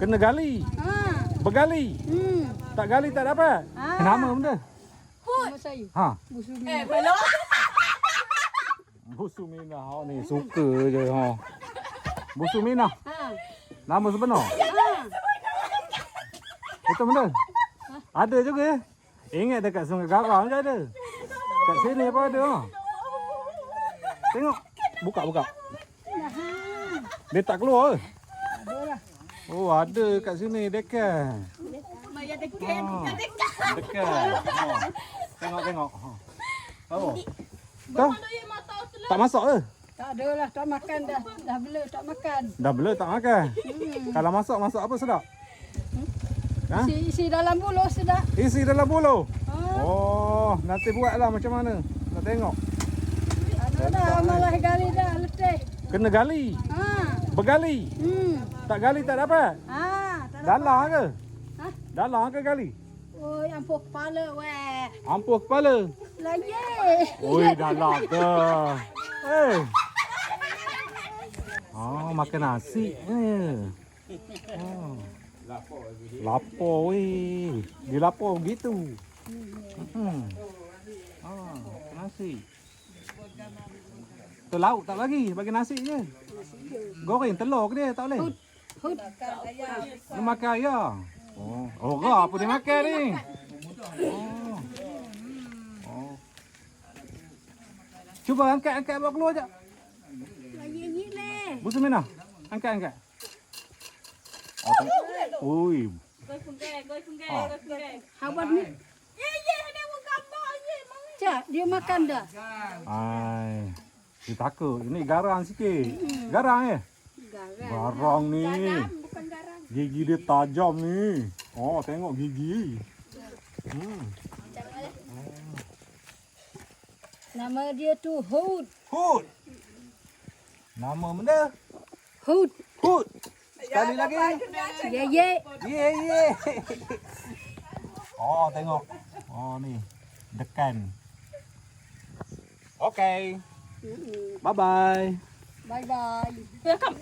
Kena gali. Bergali. Tak gali tak dapat. Nama benda? Nama saya. Ha. Busumi. Belum. Busumina. Oh, ni suka je ha. Busumina. Nama sebenar. Itu benda. Ada juga ya. Ingat dekat Sungai Garang je ada. Kat sini apa ada ha. Tengok. Buka. Dia tak keluar ke? Oh, ada kat sini dekat. Maya dekat. Dekat. Tengok. Oh. Dah. Tak masak ke? Tak ada lah, tak makan dah. Dah bela tak makan. Dah bela tak makan. Kalau masak apa sedap? Ha? Isi dalam buluh sedap. Isi dalam buluh. Oh, nanti buatlah macam mana? Nak tengok. Ada dah, malah gali dah letih. Kena gali. Bergali. Tak gali tak dapat. Tak dapat. Dalam ke? Dalam ke gali? Oi, ampuh kepala weh. Ampuh kepala. Lagi. Oi, dalam ke? Oh, makan nasi. Oh. Lapar weh. Dia lapar begitu. Nasi. Tu lauk tak bagi nasi je. Goreng telur ke dia tak boleh? Hud. Dia makan ayam. Oh, apa dia makan ni? Oh. Cuba angkat bawa keluar jap. Lagi ni. Busumina. Angkat. Ui. Goi fungai. Habat ni. Ada gambar ye. Cak, dia makan dah. Ai. Dia takut. Ini garang sikit. Garang ya? Garang ni. Bukan garang. Gigi dia tajam ni. Oh, tengok gigi. Nama dia tu Hud. Hud. Nama benda? Hud. Sekali lagi. Ye. Ye. Oh, tengok. Oh, ni. Dekan. Okay. Bye-bye. Bye-bye. Welcome.